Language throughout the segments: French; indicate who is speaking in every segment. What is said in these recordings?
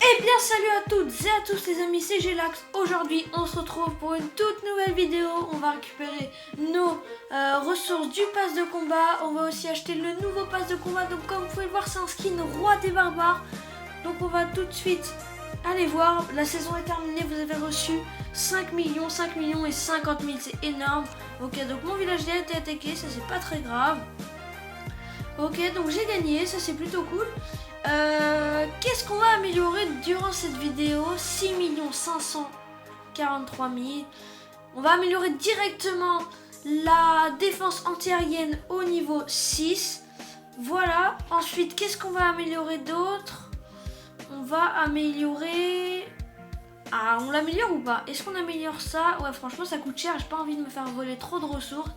Speaker 1: Eh bien salut à toutes et à tous les amis, c'est Gelax. Aujourd'hui on se retrouve pour une toute nouvelle vidéo. On va récupérer nos ressources du pass de combat. On va aussi acheter le nouveau pass de combat. Donc comme vous pouvez le voir, c'est un skin roi des barbares. Donc on va tout de suite aller voir. La saison est terminée, vous avez reçu 5 millions et 50 000, c'est énorme. Ok, donc mon village a été attaqué, ça c'est pas très grave. Ok, donc j'ai gagné, ça c'est plutôt cool. Qu'est-ce qu'on va améliorer durant cette vidéo? 6 543 000. On va améliorer directement la défense antiaérienne au niveau 6. Voilà. Ensuite, qu'est-ce qu'on va améliorer d'autre? On va améliorer... Ah, on l'améliore ou pas? Est-ce qu'on améliore ça? Ouais, franchement, ça coûte cher. J'ai pas envie de me faire voler trop de ressources.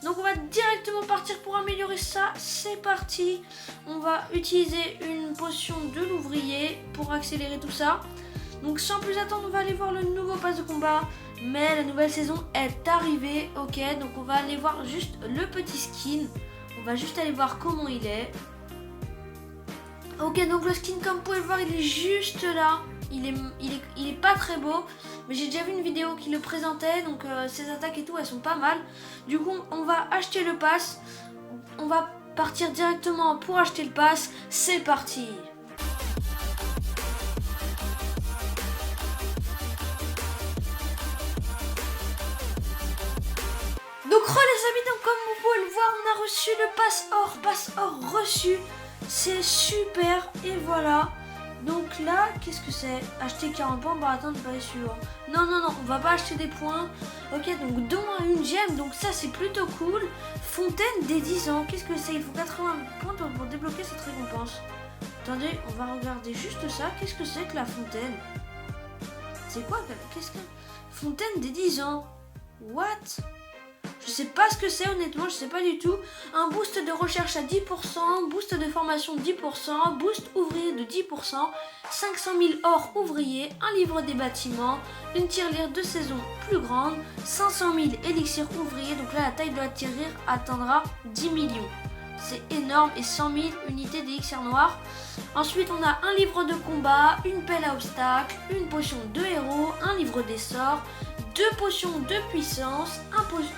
Speaker 1: Donc on va directement partir pour améliorer ça. C'est parti. On va utiliser une potion de l'ouvrier pour accélérer tout ça. Donc sans plus attendre, on va aller voir le nouveau pass de combat. Mais la nouvelle saison est arrivée. Ok, donc on va aller voir juste le petit skin. On va juste aller voir comment il est. Ok, donc le skin, comme vous pouvez le voir, il est juste là. Il est pas très beau, mais j'ai déjà vu une vidéo qui le présentait, donc ses attaques et tout, elles sont pas mal. Du coup, on va acheter le pass. On va partir directement pour acheter le pass. C'est parti. Donc les amis, donc comme vous pouvez le voir, on a reçu le pass or reçu. C'est super, et voilà. Donc là, qu'est-ce que c'est? Acheter 40 points, bah attends, pas sûr. Non, on va pas acheter des points. Ok, donc don à une gemme, donc ça c'est plutôt cool. Fontaine des 10 ans, qu'est-ce que c'est? Il faut 80 points pour débloquer cette récompense. Attendez, on va regarder juste ça. Qu'est-ce que c'est que la fontaine? C'est quoi? Qu'est-ce que... Fontaine des 10 ans. What? Je sais pas ce que c'est, honnêtement, je sais pas du tout. Un boost de recherche à 10%, boost de formation 10%, boost ouvrier de 10%, 500 000 or ouvriers, un livre des bâtiments, une tirelire de saison plus grande, 500 000 élixirs ouvriers. Donc là, la taille de la tirelire atteindra 10 millions. C'est énorme, et 100 000 unités d'élixir noir. Ensuite, on a un livre de combat, une pelle à obstacles, une potion de héros, un livre des sorts, 2 potions de puissance,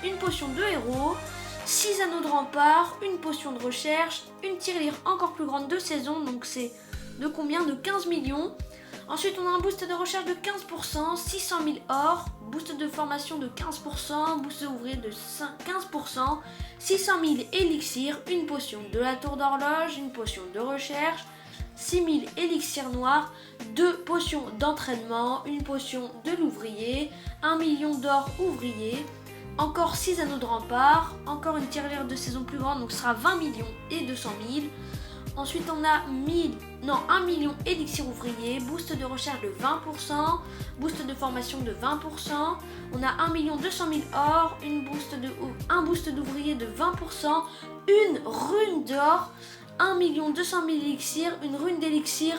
Speaker 1: une potion de héros, 6 anneaux de rempart, une potion de recherche, une tirelire encore plus grande de saison, donc c'est de combien? De 15 millions. Ensuite, on a un boost de recherche de 15%, 600 000 or, boost de formation de 15%, boost ouvrier de 15%, 600 000 élixirs, une potion de la tour d'horloge, une potion de recherche, 6000 élixirs noirs, 2 potions d'entraînement, une potion de l'ouvrier, 1 million d'or ouvrier, encore 6 anneaux de rempart, encore une tirelire de saison plus grande, donc ce sera 20 millions et 200 000. Ensuite on a 1 million élixirs ouvriers, boost de recherche de 20%, boost de formation de 20%, on a 1 200 000 or, un boost d'ouvrier de 20%, une rune d'or, 1 200 000 élixirs, une rune d'élixir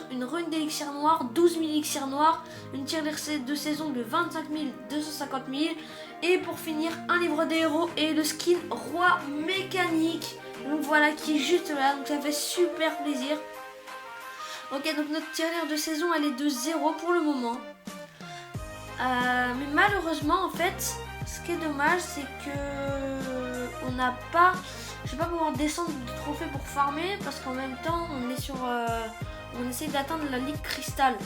Speaker 1: noir, 12 000 élixirs noirs, une tirelire de saison de 25 250 000, et pour finir un livre des héros et le skin roi mécanique. Donc voilà, qui est juste là, donc ça fait super plaisir. Ok, donc notre tirelire de saison elle est de 0 pour le moment. Mais malheureusement en fait, ce qui est dommage c'est que on n'a pas... Je vais pas pouvoir descendre de trophées pour farmer parce qu'en même temps on est sur on essaie d'atteindre la ligue cristal.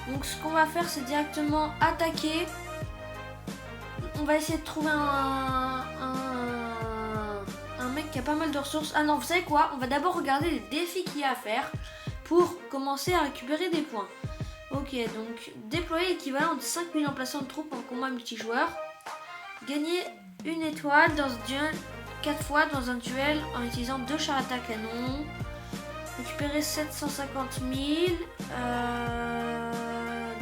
Speaker 1: Donc ce qu'on va faire c'est directement attaquer. On va essayer de trouver un mec qui a pas mal de ressources. Ah non, vous savez quoi? On va d'abord regarder les défis qu'il y a à faire pour commencer à récupérer des points. Ok, donc déployer l'équivalent de 5 000 emplacements de troupes en combat multijoueur. Gagner une étoile dans ce duel 4 fois dans un duel en utilisant 2 chars à canon. Récupérer 750 000.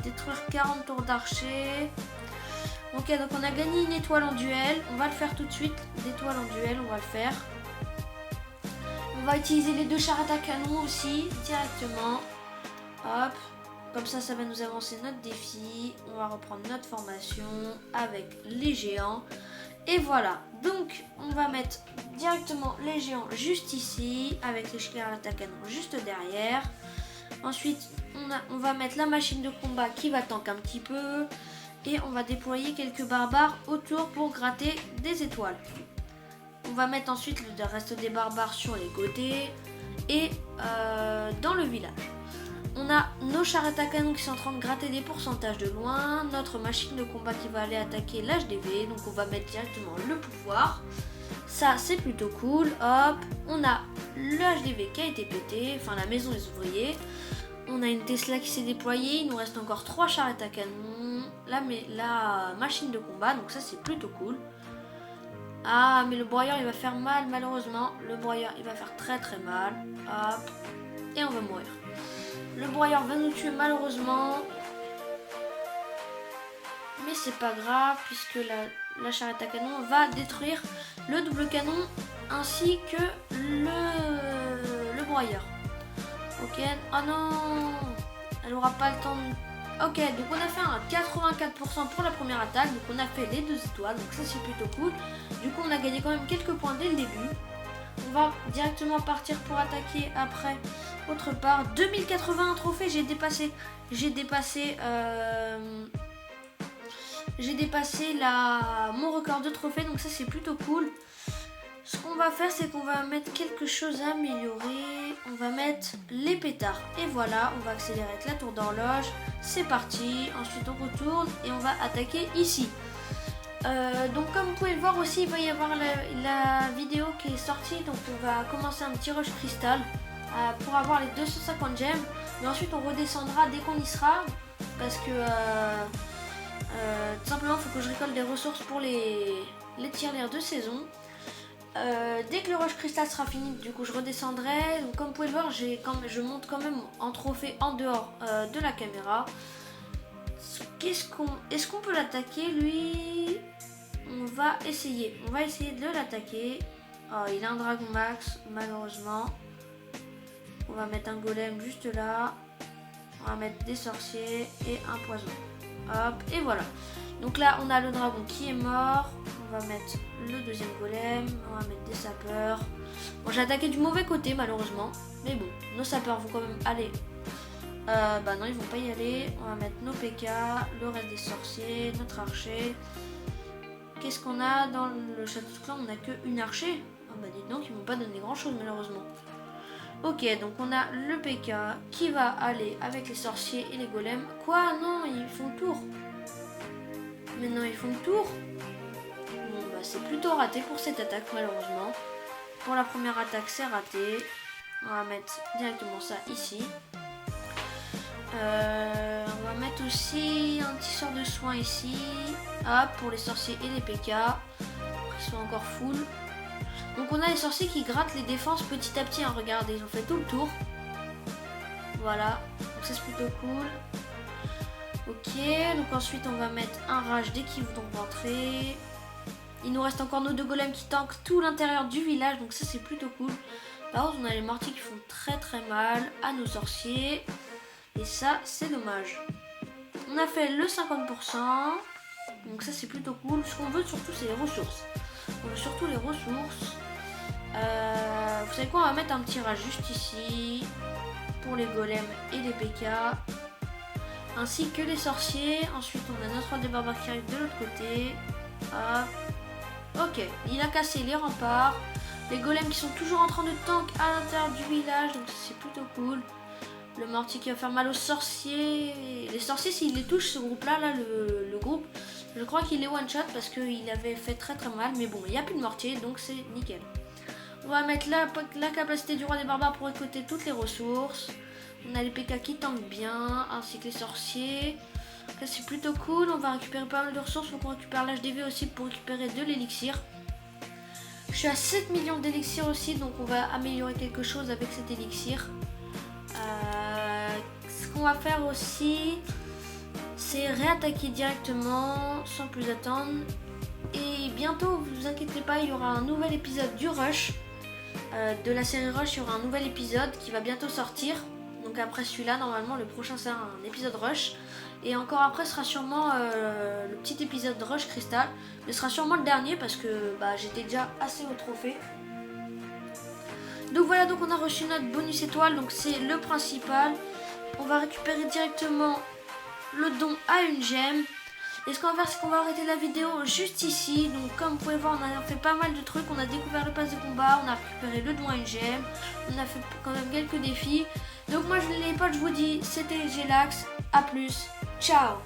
Speaker 1: Détruire 40 tours d'archer. Ok, donc on a gagné une étoile en duel. On va le faire tout de suite. D'étoile en duel, on va le faire. On va utiliser les 2 chars à canon aussi directement. Hop. Comme ça, ça va nous avancer notre défi. On va reprendre notre formation avec les géants. Et voilà, donc on va mettre directement les géants juste ici, avec les chars à canon juste derrière. Ensuite, on va mettre la machine de combat qui va tank un petit peu. Et on va déployer quelques barbares autour pour gratter des étoiles. On va mettre ensuite le reste des barbares sur les côtés et dans le village. On a nos charrettes à canon qui sont en train de gratter des pourcentages de loin. Notre machine de combat qui va aller attaquer l'HDV. Donc on va mettre directement le pouvoir. Ça c'est plutôt cool. Hop, on a le HDV qui a été pété. Enfin la maison des ouvriers. On a une Tesla qui s'est déployée. Il nous reste encore 3 charrettes à canon. La machine de combat. Donc ça c'est plutôt cool. Ah mais le broyeur il va faire mal malheureusement. Le broyeur il va faire très très mal. Hop. Et on va mourir. Le broyeur va nous tuer malheureusement. Mais c'est pas grave puisque la charrette à canon va détruire le double canon ainsi que le broyeur. Ok. Oh non. Elle aura pas le temps de... Ok, donc on a fait un 84% pour la première attaque. Donc on a fait les 2 étoiles. Donc ça c'est plutôt cool. Du coup on a gagné quand même quelques points dès le début. On va directement partir pour attaquer après autre part. 2081 trophées, j'ai dépassé mon record de trophées, donc ça c'est plutôt cool. Ce qu'on va faire, c'est qu'on va mettre quelque chose à améliorer. On va mettre les pétards. Et voilà, on va accélérer avec la tour d'horloge. C'est parti. Ensuite on retourne et on va attaquer ici. Donc comme vous pouvez le voir aussi, il va y avoir la vidéo qui est sortie. Donc on va commencer un petit rush cristal pour avoir les 250 gemmes. Mais ensuite on redescendra dès qu'on y sera. Parce que tout simplement il faut que je récolte des ressources pour les tirelires de saison. Dès que le rush cristal sera fini, du coup je redescendrai. Donc comme vous pouvez le voir, je monte quand même en trophée en dehors de la caméra. Est-ce qu'on peut l'attaquer lui? On va essayer de l'attaquer. Oh, il a un dragon max malheureusement. On va mettre un golem juste là. On va mettre des sorciers et un poison. Hop, et voilà. Donc là on a le dragon qui est mort. On va mettre le deuxième golem. On va mettre des sapeurs. Bon, j'ai attaqué du mauvais côté malheureusement. Mais bon, nos sapeurs vont quand même aller. Bah non, ils vont pas y aller. On va mettre nos PK, le reste des sorciers, notre archer. Qu'est-ce qu'on a dans le château de clan? On n'a que une archer. Ah bah dites donc, ils m'ont pas donné grand chose malheureusement. Ok, donc on a le PK qui va aller avec les sorciers et les golems. Quoi? Non, ils font le tour. Mais non, ils font le tour. Bon bah c'est plutôt raté pour cette attaque malheureusement. Pour la première attaque c'est raté. On va mettre directement ça ici. On va mettre aussi un petit sort de soin ici. Hop, pour les sorciers et les PK. Qui sont encore full. Donc on a les sorciers qui grattent les défenses petit à petit. Hein, regardez, ils ont fait tout le tour. Voilà, donc ça c'est plutôt cool. Ok, donc ensuite on va mettre un rage dès qu'ils vont rentrer. Il nous reste encore nos 2 golems qui tankent tout l'intérieur du village. Donc ça c'est plutôt cool. Par contre on a les mortiers qui font très très mal à nos sorciers. Et ça, c'est dommage. On a fait le 50%. Donc ça, c'est plutôt cool. Ce qu'on veut surtout, c'est les ressources. On veut surtout les ressources. Vous savez quoi? On va mettre un petit rage juste ici. Pour les golems et les PK. Ainsi que les sorciers. Ensuite, on a notre roi des barbares qui arrive de l'autre côté. Hop. Ok, il a cassé les remparts. Les golems qui sont toujours en train de tank à l'intérieur du village. Donc c'est plutôt cool. Le mortier qui va faire mal aux sorciers. Les sorciers, s'il les touche, ce groupe-là, le groupe, je crois qu'il est one-shot parce qu'il avait fait très très mal. Mais bon, il n'y a plus de mortier, donc c'est nickel. On va mettre la capacité du roi des barbares pour récolter toutes les ressources. On a les PK qui tankent bien, ainsi que les sorciers. Là, c'est plutôt cool. On va récupérer pas mal de ressources. Il faut qu'on récupère l'HDV aussi pour récupérer de l'élixir. Je suis à 7 millions d'élixir aussi, donc on va améliorer quelque chose avec cet élixir. Ce qu'on va faire aussi, c'est réattaquer directement sans plus attendre. Et bientôt, vous inquiétez pas, il y aura un nouvel épisode du Rush. De la série Rush, il y aura un nouvel épisode qui va bientôt sortir. Donc après celui-là, normalement, le prochain sera un épisode Rush. Et encore après, ce sera sûrement le petit épisode Rush Crystal. Mais ce sera sûrement le dernier parce que j'étais déjà assez au trophée. Donc voilà, donc on a reçu notre bonus étoile, donc c'est le principal. on va récupérer directement le don à une gemme. Et ce qu'on va faire, c'est qu'on va arrêter la vidéo juste ici. Donc comme vous pouvez voir, on a fait pas mal de trucs. On a découvert le pass de combat, on a récupéré le don à une gemme, on a fait quand même quelques défis. Donc moi les potes, je vous dis, c'était Gelax. A plus, ciao.